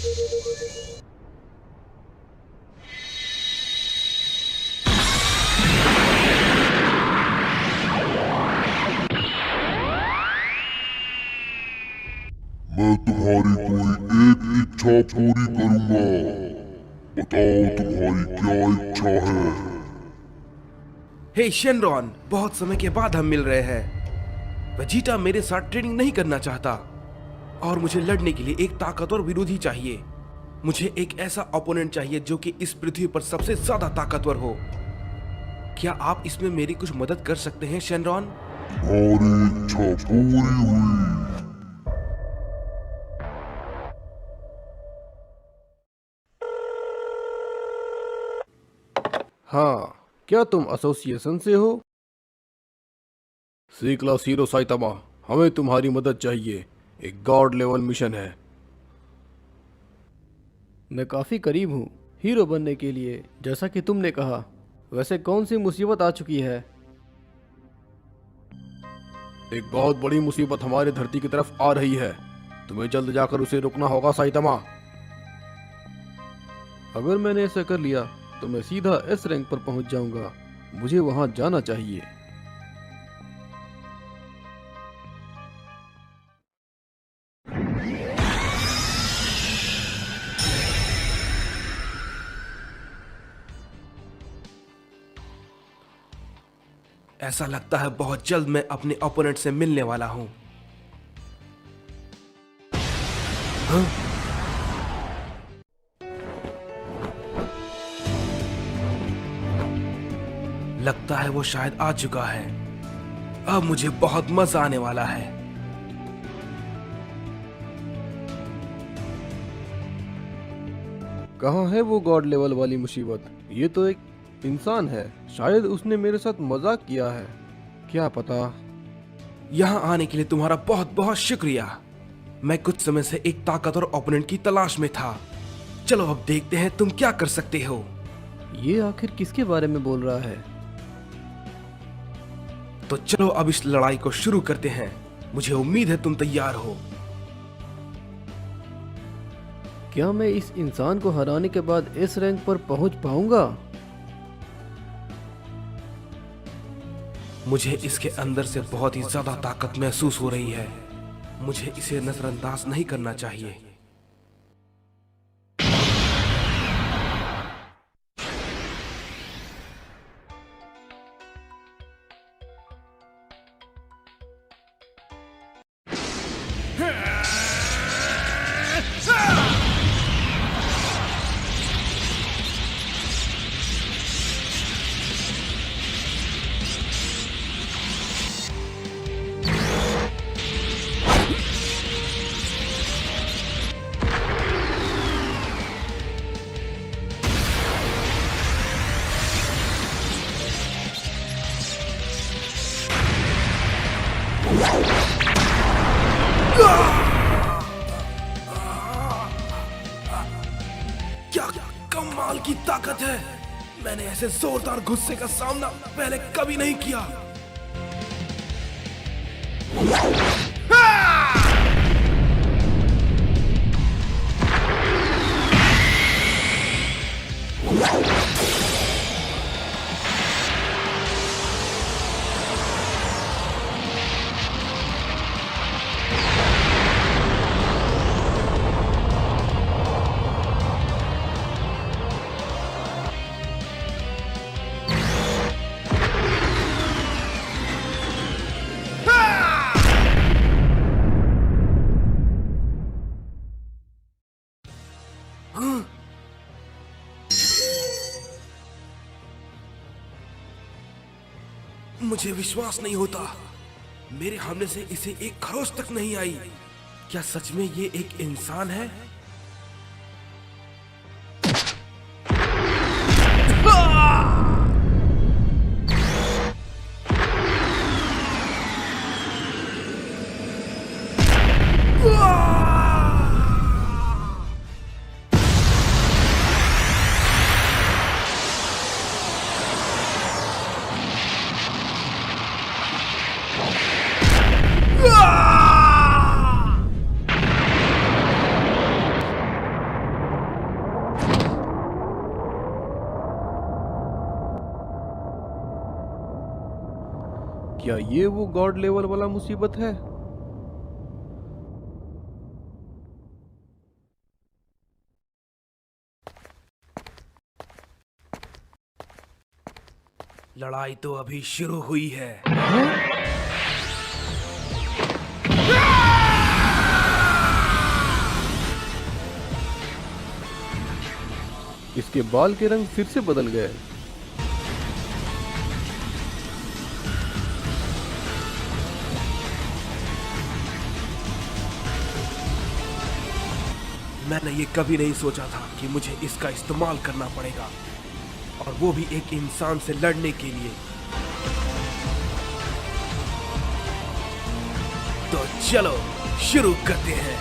मैं तुम्हारी कोई एक इच्छा पूरी करूंगा। बताओ तुम्हारी क्या इच्छा है? हे शेनरॉन, बहुत समय के बाद हम मिल रहे हैं। वेजिटा मेरे साथ ट्रेनिंग नहीं करना चाहता और मुझे लड़ने के लिए एक ताकतवर विरोधी चाहिए। मुझे एक ऐसा ओपोनेंट चाहिए जो कि इस पृथ्वी पर सबसे ज्यादा ताकतवर हो। क्या आप इसमें मेरी कुछ मदद कर सकते हैं शेनरॉन? तुम्हारी इच्छा पूरी हुई। हाँ, क्या तुम एसोसिएशन से हो? सी क्लास हीरो साइतामा, हमें तुम्हारी मदद चाहिए। एक गॉड लेवल मिशन है। मैं काफी करीब हूँ हीरो बनने के लिए, जैसा कि तुमने कहा। वैसे कौन सी मुसीबत आ चुकी है? एक बहुत बड़ी मुसीबत हमारी धरती की तरफ आ रही है। तुम्हें जल्द जाकर उसे रोकना होगा साइतामा। अगर मैंने ऐसा कर लिया तो मैं सीधा एस रैंक पर पहुंच जाऊंगा। मुझे वहां जाना चाहिए। ऐसा लगता है बहुत जल्द मैं अपने ओपोनेंट से मिलने वाला हूं। हाँ? लगता है वो शायद आ चुका है। अब मुझे बहुत मजा आने वाला है। कहाँ है वो गॉड लेवल वाली मुसीबत? ये तो एक इंसान है। शायद उसने मेरे साथ मजाक किया है, क्या पता। यहां आने के लिए तुम्हारा बहुत बहुत शुक्रिया। मैं कुछ समय से एक ताकतवर ओपोनेंट की तलाश में था। चलो अब देखते हैं तुम क्या कर सकते हो। ये आखिर किसके बारे में बोल रहा है? तो चलो अब इस लड़ाई को शुरू करते हैं। मुझे उम्मीद है तुम तैयार हो। क्या मैं इस इंसान को हराने के बाद इस रैंक पर पहुंच पाऊंगा? मुझे इसके अंदर से बहुत ही ज्यादा ताकत महसूस हो रही है। मुझे इसे नजरअंदाज नहीं करना चाहिए। क्या कमाल की ताकत है। मैंने ऐसे जोरदार गुस्से का सामना पहले कभी नहीं किया। मुझे विश्वास नहीं होता। मेरे हमले से इसे एक खरोच तक नहीं आई। क्या सच में ये एक इंसान है? क्या ये वो गॉड लेवल वाला मुसीबत है? लड़ाई तो अभी शुरू हुई है। इसके बाल के रंग फिर से बदल गए। मैंने ये कभी नहीं सोचा था कि मुझे इसका इस्तेमाल करना पड़ेगा, और वो भी एक इंसान से लड़ने के लिए। तो चलो शुरू करते हैं।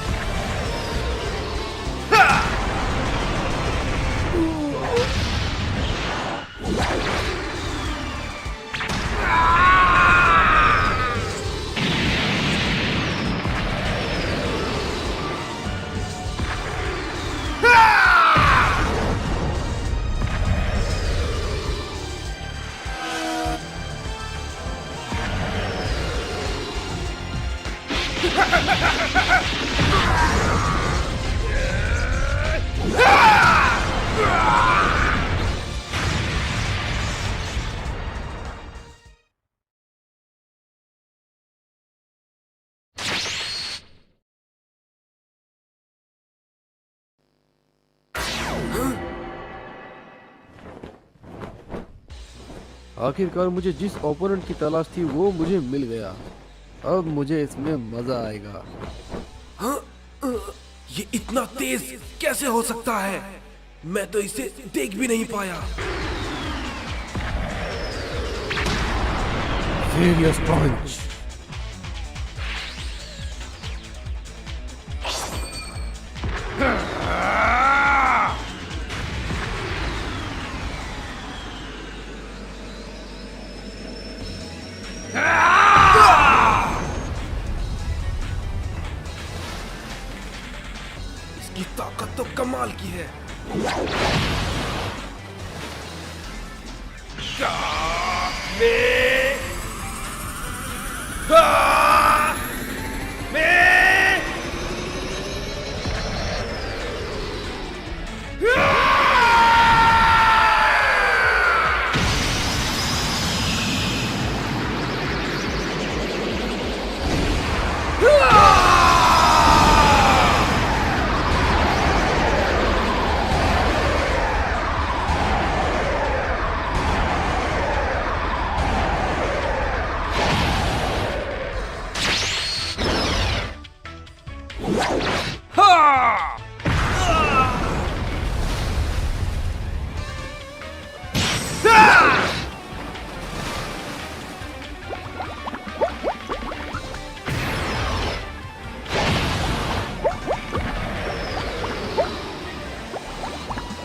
आखिरकार मुझे जिस ओपोनेंट की तलाश थी वो मुझे मिल गया। अब मुझे इसमें मजा आएगा। हाँ? ये इतना तेज कैसे हो सकता है? मैं तो इसे देख भी नहीं पाया। Furious Punch। इसकी ताकत तो कमाल की है।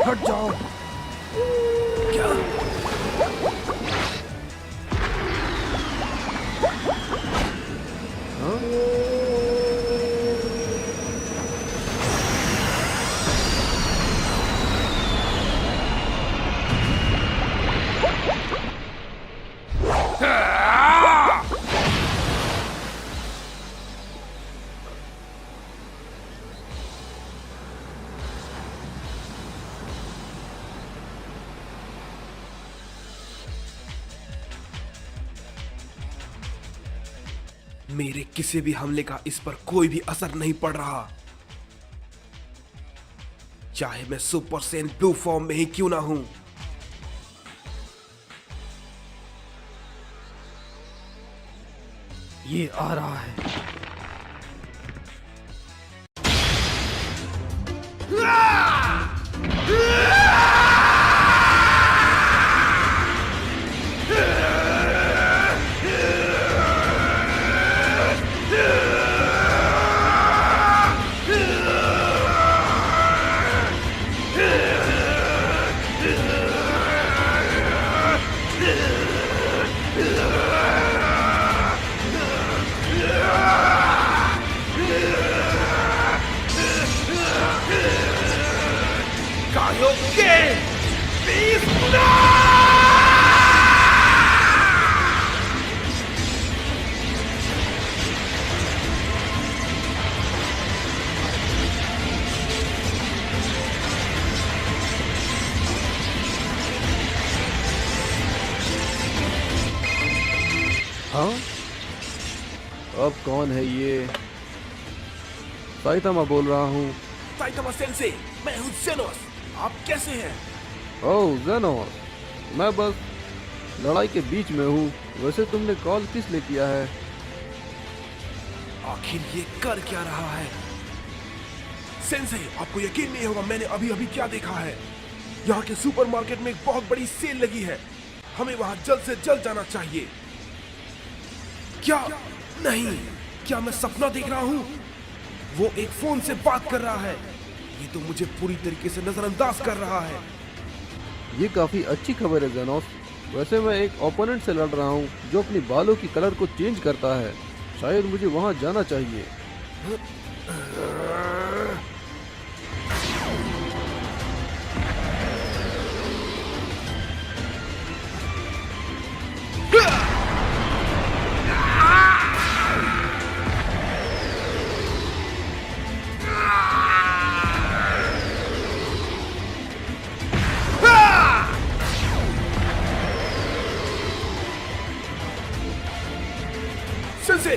हट जाओ। क्या? मेरे किसी भी हमले का इस पर कोई भी असर नहीं पड़ रहा, चाहे मैं सुपर सैन ब्लू फॉर्म में ही क्यों ना हूं। ये आ रहा है। Yeah! अब कौन है ये? साइतामा बोल रहा हूँ। साइतामा सेंसे, मैं हूँ जेनोस। आप कैसे हैं? ओह जेनोस, मैं बस लड़ाई के बीच में हूँ। वैसे तुमने कॉल किस लिए किया है? आखिर ये कर क्या रहा है? सेंसे, आपको यकीन नहीं होगा मैंने अभी अभी क्या देखा है। यहाँ के सुपरमार्केट में एक बहुत बड़ी सेल लगी है। हमें वहां जल्द से जल्द जाना चाहिए। क्या? नहीं, क्या मैं सपना देख रहा हूँ? वो एक फोन से बात कर रहा है। ये तो मुझे पूरी तरीके से नजरअंदाज कर रहा है। ये काफी अच्छी खबर है जेनोस। वैसे मैं एक ओपोनेंट से लड़ रहा हूँ जो अपनी बालों की कलर को चेंज करता है। शायद मुझे वहां जाना चाहिए। सेंसे,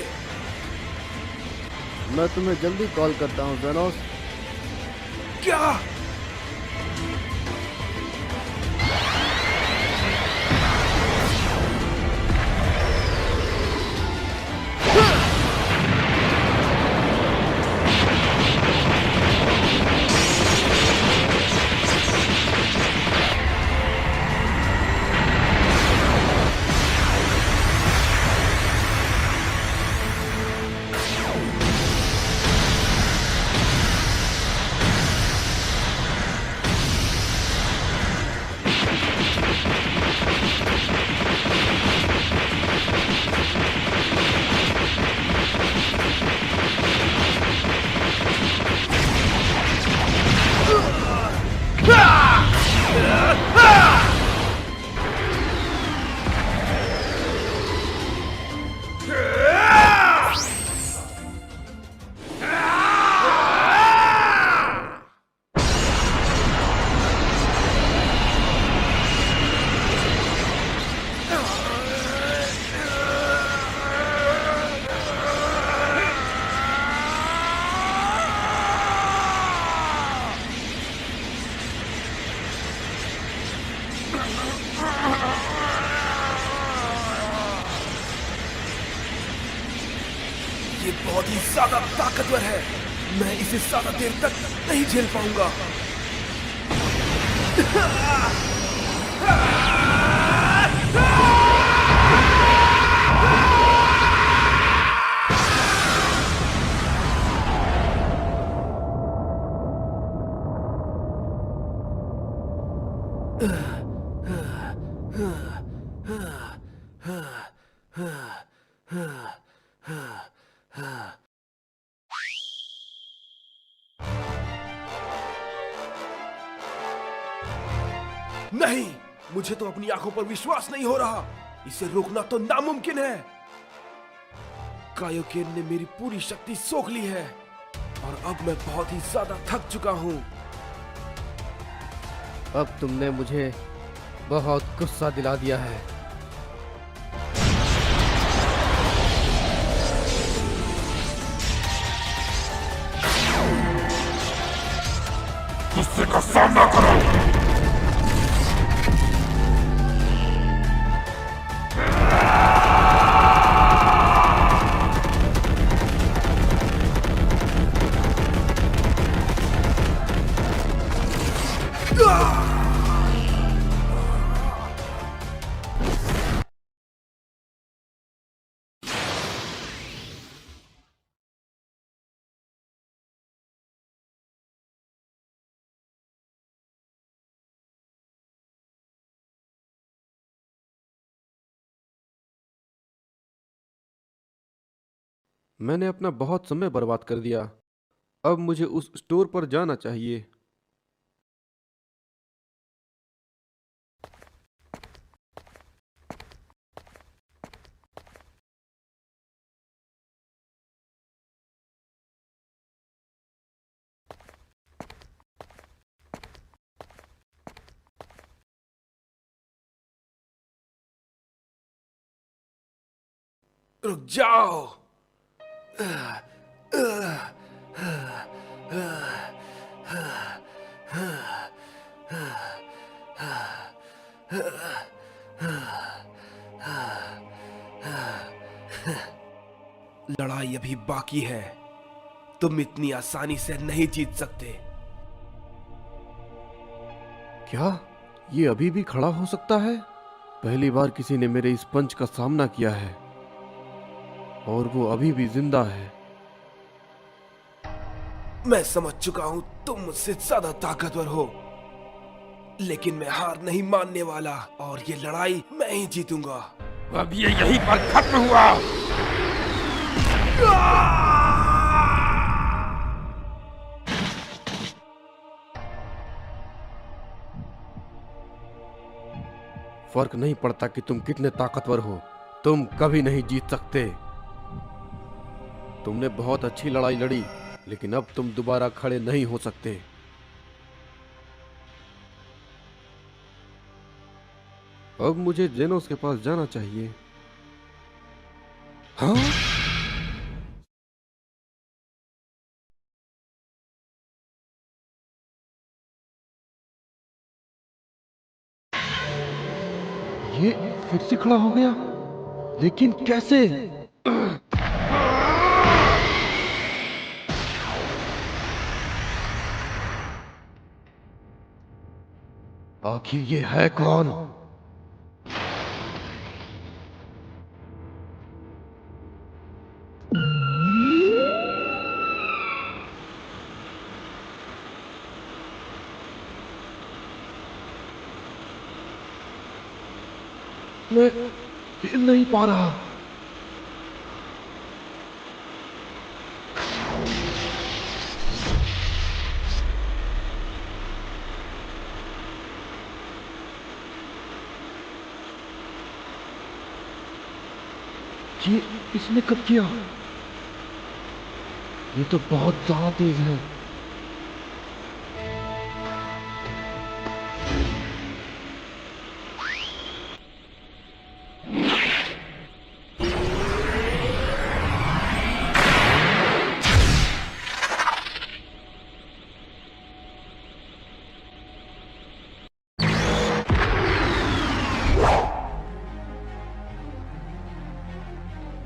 मैं तुम्हें जल्दी कॉल करता हूँ जेनोस। क्या? ये बहुत ही ज्यादा ताकतवर है। मैं इसे ज्यादा देर तक नहीं झेल पाऊंगा। नहीं, मुझे तो अपनी आंखों पर विश्वास नहीं हो रहा। इसे रोकना तो नामुमकिन है। कायोकेन ने मेरी पूरी शक्ति सोख ली है और अब मैं बहुत ही ज्यादा थक चुका हूँ। अब तुमने मुझे बहुत गुस्सा दिला दिया है। गुस्से का सामना करो। मैंने अपना बहुत समय बर्बाद कर दिया। अब मुझे उस स्टोर पर जाना चाहिए। रुक जाओ। लड़ाई अभी बाकी है। तुम इतनी आसानी से नहीं जीत सकते। क्या ये अभी भी खड़ा हो सकता है? पहली बार किसी ने मेरे इस पंच का सामना किया है और वो अभी भी जिंदा है। मैं समझ चुका हूं तुम मुझसे ज्यादा ताकतवर हो, लेकिन मैं हार नहीं मानने वाला और ये लड़ाई मैं ही जीतूंगा। अब ये यहीं पर खत्म हुआ। फर्क नहीं पड़ता कि तुम कितने ताकतवर हो, तुम कभी नहीं जीत सकते। तुमने बहुत अच्छी लड़ाई लड़ी, लेकिन अब तुम दोबारा खड़े नहीं हो सकते। अब मुझे जेनोस के पास जाना चाहिए। हाँ? ये फिर से खड़ा हो गया, लेकिन कैसे? आखिर ये है कौन? मैं हिल नहीं पा रहा। ये इसने कब किया? ये तो बहुत ज्यादा तेज है।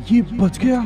ये बच गया।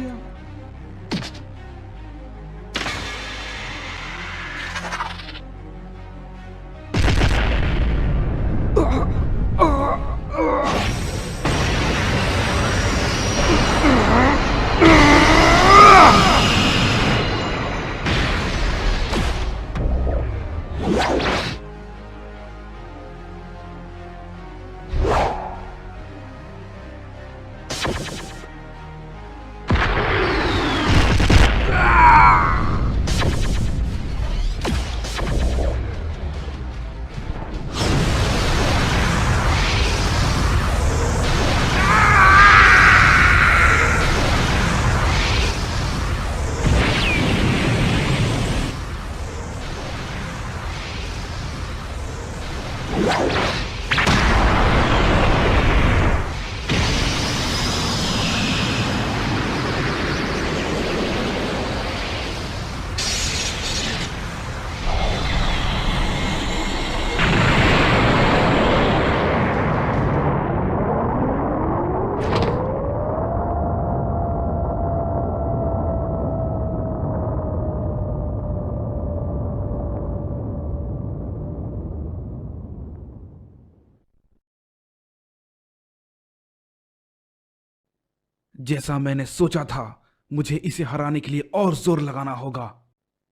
जैसा मैंने सोचा था, मुझे इसे हराने के लिए और जोर लगाना होगा।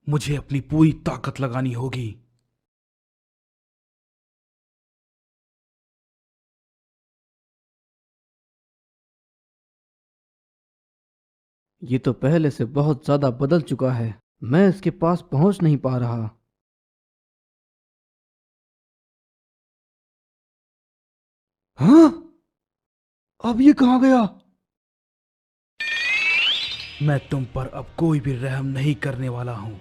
मुझे अपनी पूरी ताकत लगानी होगी। ये तो पहले से बहुत ज्यादा बदल चुका है। मैं इसके पास पहुंच नहीं पा रहा। हाँ? अब ये कहाँ गया? मैं तुम पर अब कोई भी रहम नहीं करने वाला हूं।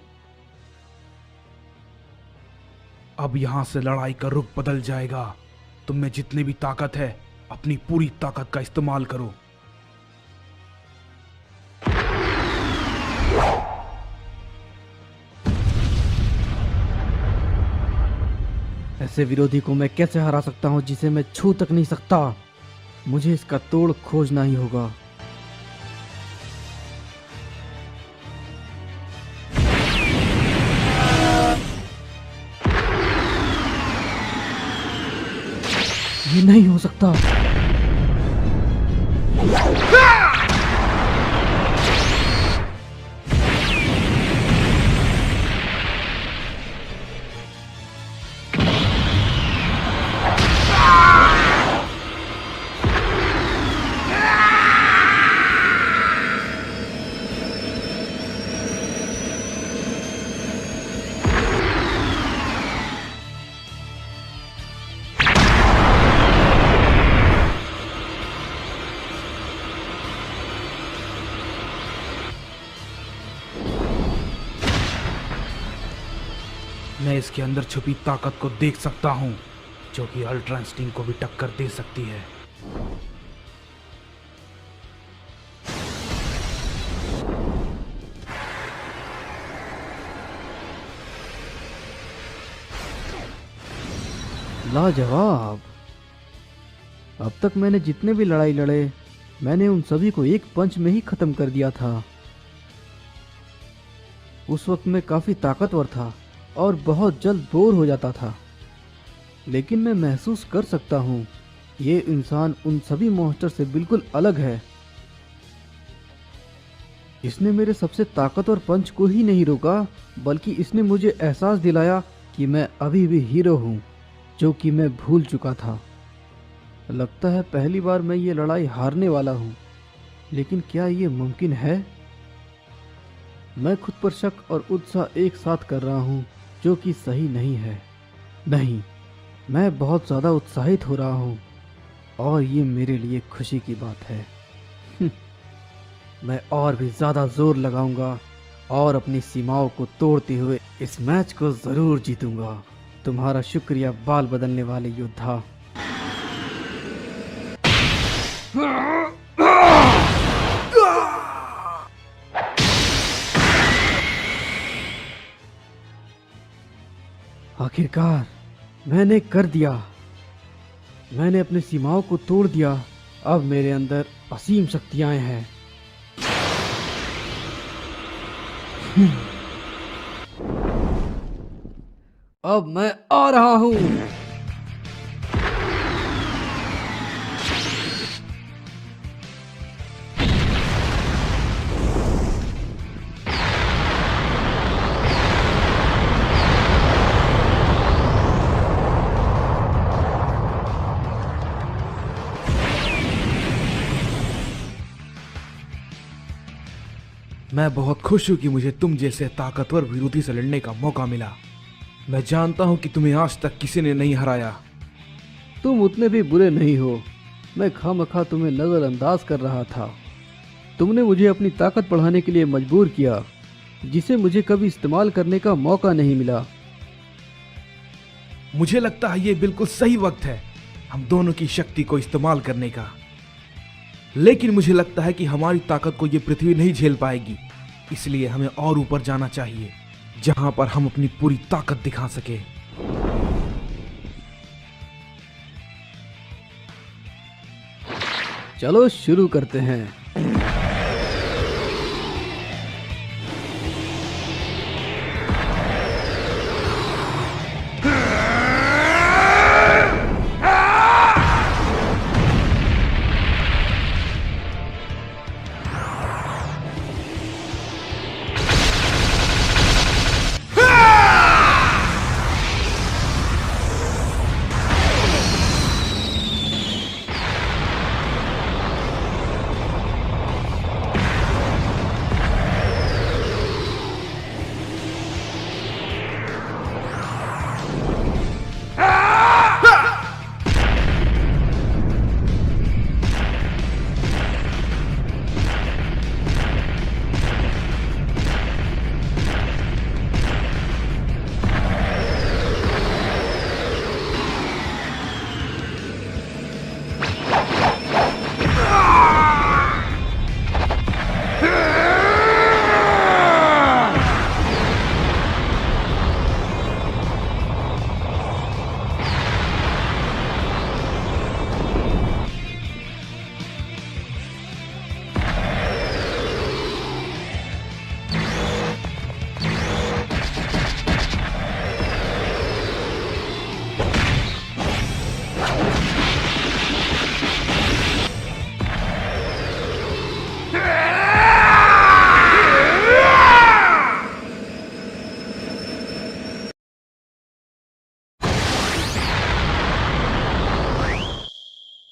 अब यहां से लड़ाई का रुख बदल जाएगा। तुम में जितनी भी ताकत है, अपनी पूरी ताकत का इस्तेमाल करो। ऐसे विरोधी को मैं कैसे हरा सकता हूँ जिसे मैं छू तक नहीं सकता। मुझे इसका तोड़ खोजना ही होगा। ये नहीं हो सकता। मैं इसके अंदर छुपी ताकत को देख सकता हूं, जो कि अल्ट्रा इंस्टिंक्ट को भी टक्कर दे सकती है। लाजवाब। अब तक मैंने जितने भी लड़ाई लड़े, मैंने उन सभी को एक पंच में ही खत्म कर दिया था। उस वक्त मैं काफी ताकतवर था और बहुत जल्द बोर हो जाता था, लेकिन मैं महसूस कर सकता हूँ ये इंसान उन सभी मॉन्स्टर से बिल्कुल अलग है। इसने मेरे सबसे ताकतवर पंच को ही नहीं रोका, बल्कि इसने मुझे एहसास दिलाया कि मैं अभी भी हीरो हूँ, जो कि मैं भूल चुका था। लगता है पहली बार मैं ये लड़ाई हारने वाला हूँ, लेकिन क्या ये मुमकिन है? मैं खुद पर शक और उत्साह एक साथ कर रहा हूँ, जो कि सही नहीं है। नहीं, मैं बहुत ज़्यादा उत्साहित हो रहा हूँ और ये मेरे लिए खुशी की बात है। मैं और भी ज़्यादा जोर लगाऊंगा और अपनी सीमाओं को तोड़ते हुए इस मैच को ज़रूर जीतूंगा। तुम्हारा शुक्रिया बाल बदलने वाले योद्धा। आखिरकार मैंने कर दिया। मैंने अपनी सीमाओं को तोड़ दिया। अब मेरे अंदर असीम शक्तियां हैं। अब मैं आ रहा हूं। मैं बहुत खुश हूं कि मुझे तुम जैसे ताकतवर विरोधी से लड़ने का मौका मिला। मैं जानता हूं कि तुम्हें आज तक किसी ने नहीं हराया। तुम उतने भी बुरे नहीं हो। मैं खामखा तुम्हें नजरअंदाज कर रहा था। तुमने मुझे अपनी ताकत बढ़ाने के लिए मजबूर किया, जिसे मुझे कभी इस्तेमाल करने का मौका नहीं मिला। मुझे लगता है ये बिल्कुल सही वक्त है हम दोनों की शक्ति को इस्तेमाल करने का। लेकिन मुझे लगता है कि हमारी ताकत को ये पृथ्वी नहीं झेल पाएगी, इसलिए हमें और ऊपर जाना चाहिए, जहां पर हम अपनी पूरी ताकत दिखा सके। चलो शुरू करते हैं।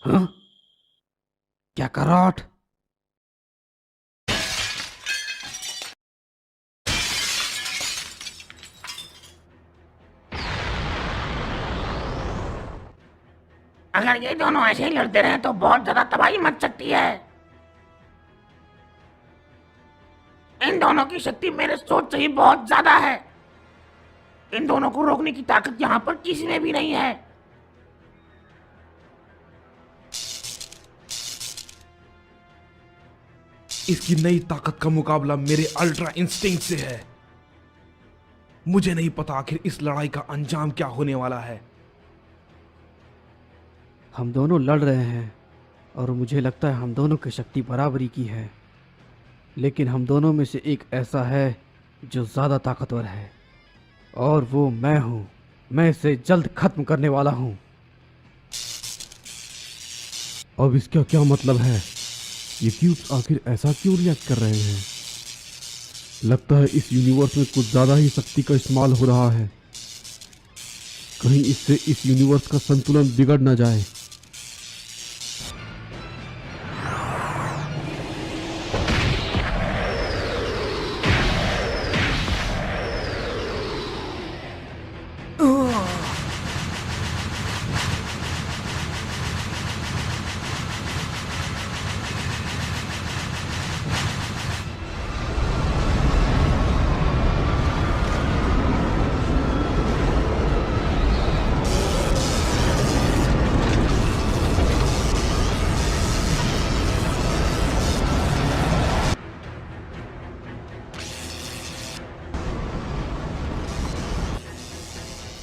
हाँ? क्या कराट? अगर ये दोनों ऐसे ही लड़ते रहे तो बहुत ज्यादा तबाही मच सकती है। इन दोनों की शक्ति मेरे सोच से ही बहुत ज्यादा है। इन दोनों को रोकने की ताकत यहाँ पर किसी में भी नहीं है। इसकी नई ताकत का मुकाबला मेरे अल्ट्रा इंस्टिंक्ट से है। मुझे नहीं पता आखिर इस लड़ाई का अंजाम क्या होने वाला है। हम दोनों लड़ रहे हैं और मुझे लगता है हम दोनों की शक्ति बराबरी की है, लेकिन हम दोनों में से एक ऐसा है जो ज़्यादा ताकतवर है और वो मैं हूँ। मैं इसे जल्द खत्म करने वाला हूँ। अब इसका क्या मतलब है? ये क्यूब्स आखिर ऐसा क्यों रिएक्ट कर रहे हैं? लगता है इस यूनिवर्स में कुछ ज़्यादा ही शक्ति का इस्तेमाल हो रहा है। कहीं इससे इस यूनिवर्स का संतुलन बिगड़ न जाए।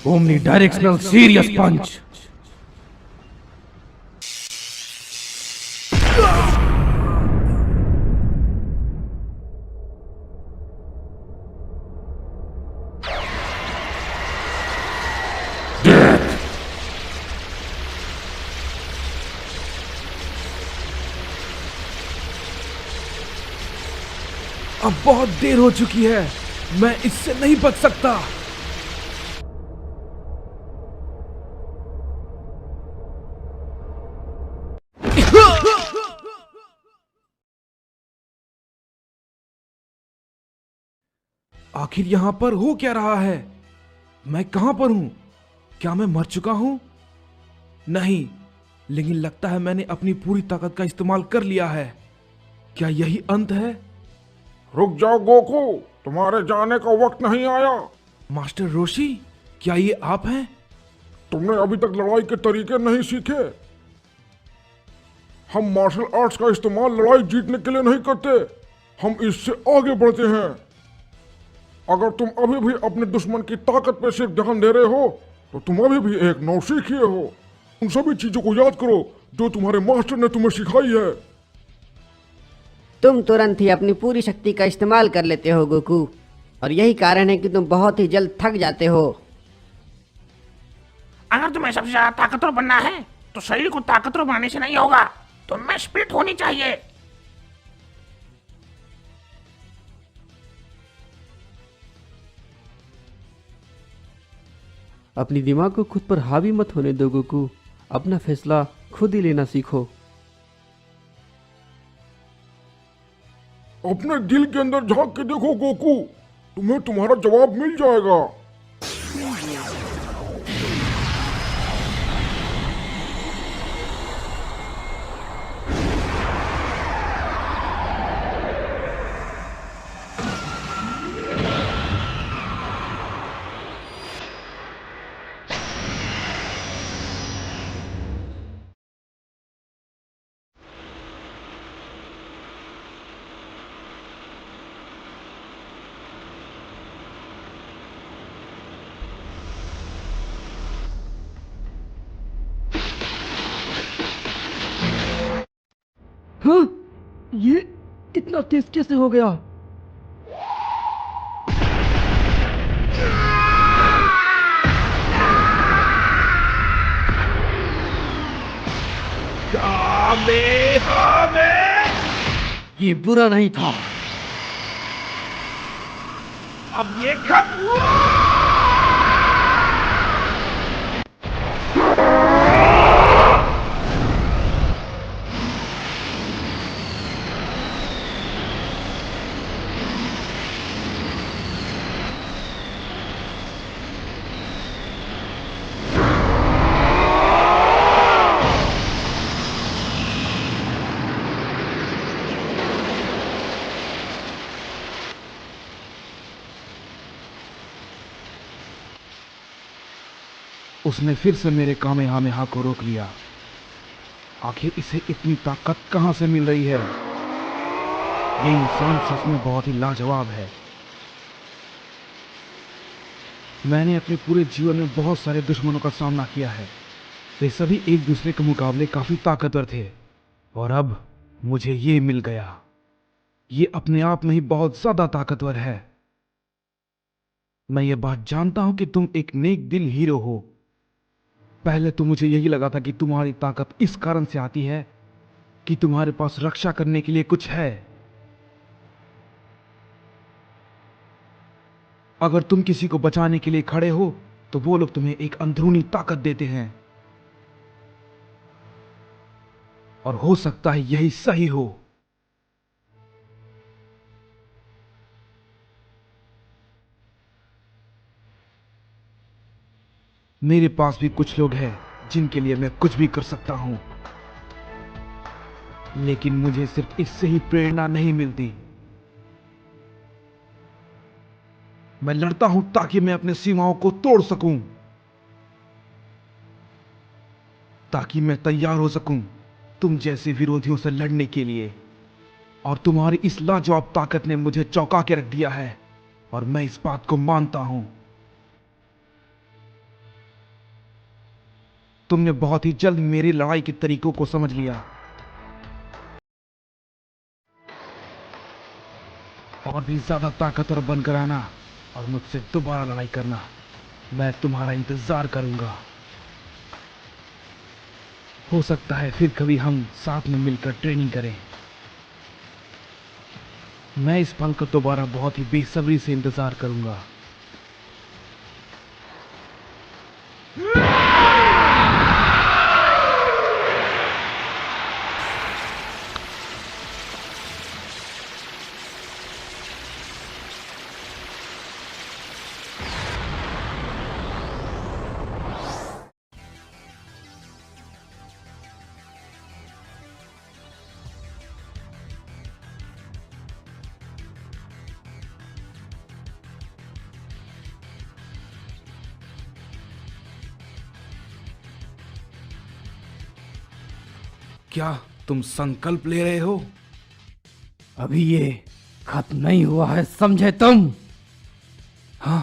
ओमनी डायरेक्शनल सीरियस पंच। अब बहुत देर हो चुकी है। मैं इससे नहीं बच सकता। आखिर यहां पर हो क्या रहा है? मैं कहां पर हूं? क्या मैं मर चुका हूं? नहीं, लेकिन लगता है मैंने अपनी पूरी ताकत का इस्तेमाल कर लिया है। क्या यही अंत है? रुक जाओ गोकू, तुम्हारे जाने का वक्त नहीं आया। मास्टर रोशी, क्या ये आप हैं? तुमने अभी तक लड़ाई के तरीके नहीं सीखे। हम मार्शल आर्ट्स का इस्तेमाल लड़ाई जीतने के लिए नहीं करते, हम इससे आगे बढ़ते हैं। अगर तुम अभी भी अपने दुश्मन की ताकत पर सिर्फ ध्यान दे रहे हो तो तुम अभी भी एक नौसिखिए हो। उन सभी चीजों को याद करो जो तुम्हारे मास्टर ने तुम्हें सिखाई है। तुम तुरंत ही अपनी पूरी शक्ति का इस्तेमाल कर लेते हो गोकू, और यही कारण है कि तुम बहुत ही जल्द थक जाते हो। अगर तुम्हें सबसे ज्यादा ताकतवर बनना है तो शरीर को ताकतवर बनाने से नहीं होगा, तुम्हें स्प्लिट होनी चाहिए। अपनी दिमाग को खुद पर हावी मत होने दो गोकू। अपना फैसला खुद ही लेना सीखो। अपने दिल के अंदर झांक के देखो गोकू, तुम्हें तुम्हारा जवाब मिल जाएगा। हाँ, ये इतना तेज कैसे हो गया? ये बुरा नहीं था। अब ये खत्म। उसने फिर से मेरे कामेहामेहा को रोक लिया। आखिर इसे इतनी ताकत कहां से मिल रही है? ये इंसान सच में बहुत ही लाजवाब है। मैंने अपने पूरे जीवन में बहुत सारे दुश्मनों का सामना किया है। वे सभी एक दूसरे के मुकाबले काफी ताकतवर थे, और अब मुझे ये मिल गया। ये अपने आप में ही बहुत ज्यादा ताकतवर है। मैं ये बात जानता हूं कि तुम एक नेक दिल हीरो हो। पहले तो मुझे यही लगा था कि तुम्हारी ताकत इस कारण से आती है कि तुम्हारे पास रक्षा करने के लिए कुछ है। अगर तुम किसी को बचाने के लिए खड़े हो तो वो लोग तुम्हें एक अंदरूनी ताकत देते हैं, और हो सकता है यही सही हो। मेरे पास भी कुछ लोग हैं जिनके लिए मैं कुछ भी कर सकता हूं, लेकिन मुझे सिर्फ इससे ही प्रेरणा नहीं मिलती। मैं लड़ता हूं ताकि मैं अपनी सीमाओं को तोड़ सकूं, ताकि मैं तैयार हो सकूं तुम जैसे विरोधियों से लड़ने के लिए। और तुम्हारी इस लाजवाब ताकत ने मुझे चौंका के रख दिया है, और मैं इस बात को मानता हूं। तुमने बहुत ही जल्द मेरी लड़ाई के तरीकों को समझ लिया, और भी ज्यादा ताकतवर बनकर आना और मुझसे दोबारा लड़ाई करना। मैं तुम्हारा इंतजार करूंगा। हो सकता है फिर कभी हम साथ में मिलकर ट्रेनिंग करें। मैं इस पल का दोबारा बहुत ही बेसब्री से इंतजार करूंगा। क्या तुम संकल्प ले रहे हो? अभी ये खत्म नहीं हुआ है, समझे तुम? हाँ,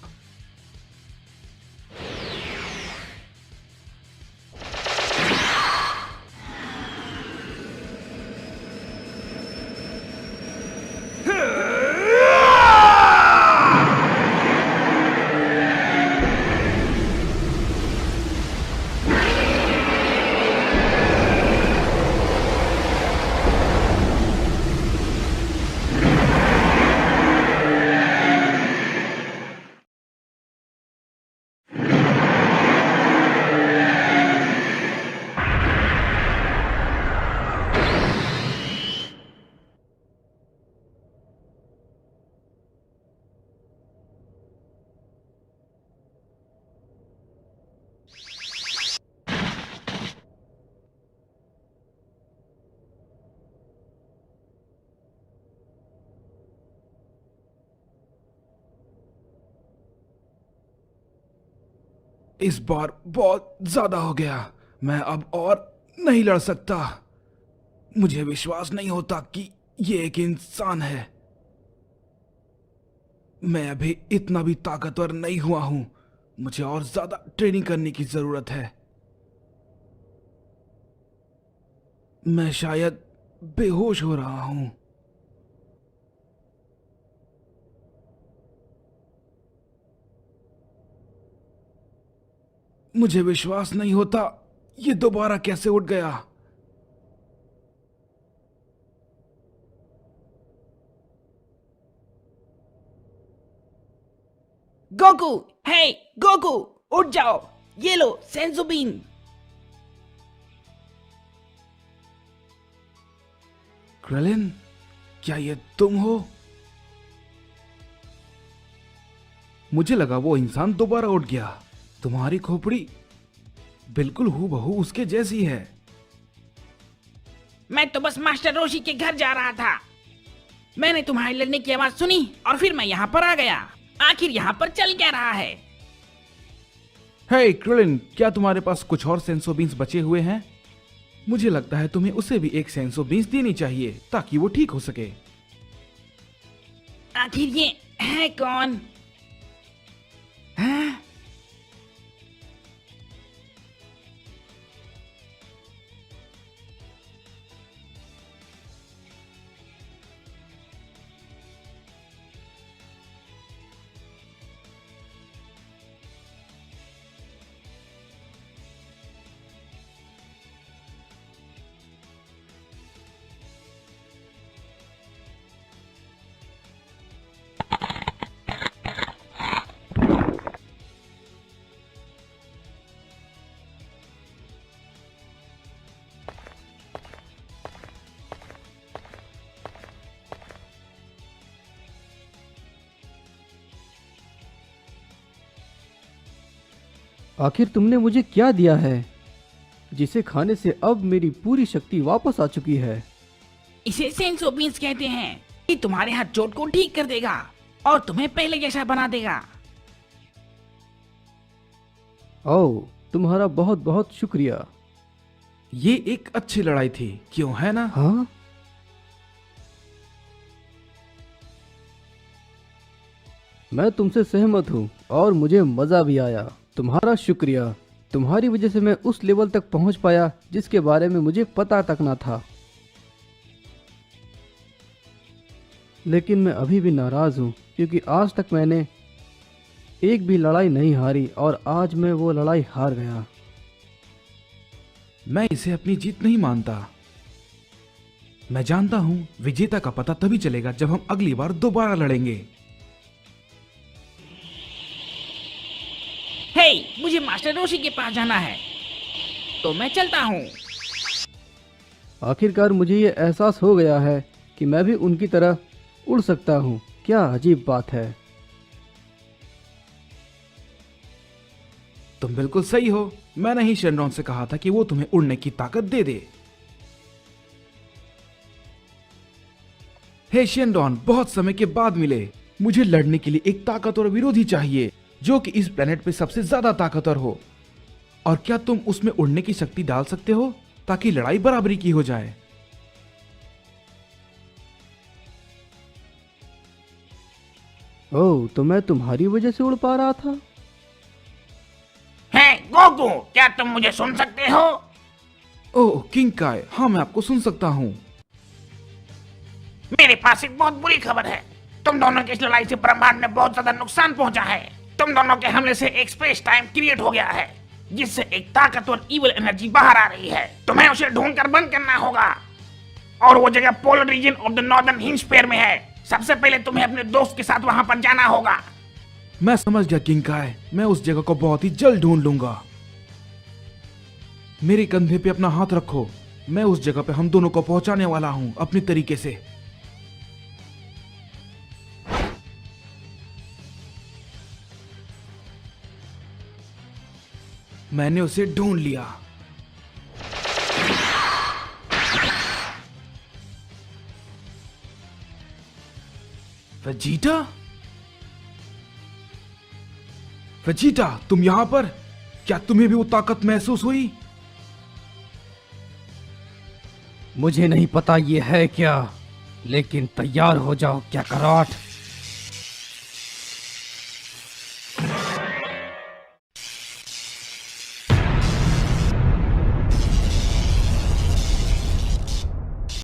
इस बार बहुत ज्यादा हो गया। मैं अब और नहीं लड़ सकता। मुझे विश्वास नहीं होता कि ये एक इंसान है। मैं अभी इतना भी ताकतवर नहीं हुआ हूं। मुझे और ज्यादा ट्रेनिंग करने की जरूरत है। मैं शायद बेहोश हो रहा हूं। मुझे विश्वास नहीं होता ये दोबारा कैसे उठ गया। गोकू, हे गोकू, उठ जाओ। ये लो सेंजू बीन। क्रेलिन, क्या ये तुम हो? मुझे लगा वो इंसान दोबारा उठ गया। तुम्हारी खोपड़ी बिल्कुल हूबहू उसके जैसी है। मैं तो बस मास्टर रोशी के घर जा रहा था। मैंने तुम्हारे लड़ने की आवाज सुनी और फिर मैं यहाँ पर आ गया। आखिर यहाँ पर चल क्या रहा है? हे क्रिलिन, क्या तुम्हारे पास कुछ और सेंसो बीन्स बचे हुए हैं? मुझे लगता है तुम्हें उसे भी एक सेंसो बीन्स देनी चाहिए ताकि वो ठीक हो सके। आखिर ये है कौन? हाँ? आखिर तुमने मुझे क्या दिया है जिसे खाने से अब मेरी पूरी शक्ति वापस आ चुकी है? इसे सेंसो बीन्स कहते हैं। ये तुम्हारे हाथ चोट को ठीक कर देगा और तुम्हें पहले जैसा बना देगा। ओह, तुम्हारा बहुत बहुत शुक्रिया। ये एक अच्छी लड़ाई थी, क्यों है ना? हाँ, मैं तुमसे सहमत हूँ और मुझे मजा भी आया। तुम्हारा शुक्रिया। तुम्हारी वजह से मैं उस लेवल तक पहुंच पाया जिसके बारे में मुझे पता तक ना था। लेकिन मैं अभी भी नाराज हूँ क्योंकि आज तक मैंने एक भी लड़ाई नहीं हारी और आज मैं वो लड़ाई हार गया। मैं इसे अपनी जीत नहीं मानता। मैं जानता हूं विजेता का पता तभी चलेगा जब हम अगली बार दोबारा लड़ेंगे। हे, मुझे मास्टर रोशी के पास जाना है, तो मैं चलता हूँ। आखिरकार मुझे ये एहसास हो गया है कि मैं भी उनकी तरह उड़ सकता हूँ। क्या अजीब बात है। तुम बिल्कुल सही हो। मैंने ही शेनरॉन से कहा था कि वो तुम्हें उड़ने की ताकत दे दे। हे शेनरॉन, बहुत समय के बाद मिले। मुझे लड़ने के लिए एक ताकतवर विरोधी चाहिए जो कि इस प्लेनेट पे सबसे ज्यादा ताकतवर हो। और क्या तुम उसमें उड़ने की शक्ति डाल सकते हो ताकि लड़ाई बराबरी की हो जाए? ओह, तो मैं तुम्हारी वजह से उड़ पा रहा था। हे गोकू, क्या तुम मुझे सुन सकते हो? ओह किंग काय, हाँ मैं आपको सुन सकता हूँ। मेरे पास एक बहुत बुरी खबर है। तुम दोनों की इस लड़ाई से ब्रह्मांड में बहुत ज्यादा नुकसान पहुंचा है। तुम दोनों के हमले से एक स्पेस टाइम क्रिएट हो गया है जिससे एक ताकतवर इविल एनर्जी बाहर आ रही है। तुम्हें उसे ढूंढकर बंद करना होगा और वो जगह polar region of the northern hemisphere में है। सबसे पहले तुम्हें अपने दोस्त के साथ वहां पर जाना होगा। मैं समझ गया किंग काय, मैं उस जगह को बहुत ही जल्द ढूंढ लूंगा। मेरे कंधे पे अपना हाथ रखो। मैं उस जगह पे हम दोनों को पहुंचाने वाला हूं अपनी तरीके से। मैंने उसे ढूंढ लिया। वेजिटा? वेजिटा, तुम यहां पर? क्या तुम्हें भी वो ताकत महसूस हुई? मुझे नहीं पता ये है क्या, लेकिन तैयार हो जाओ क्या कराट।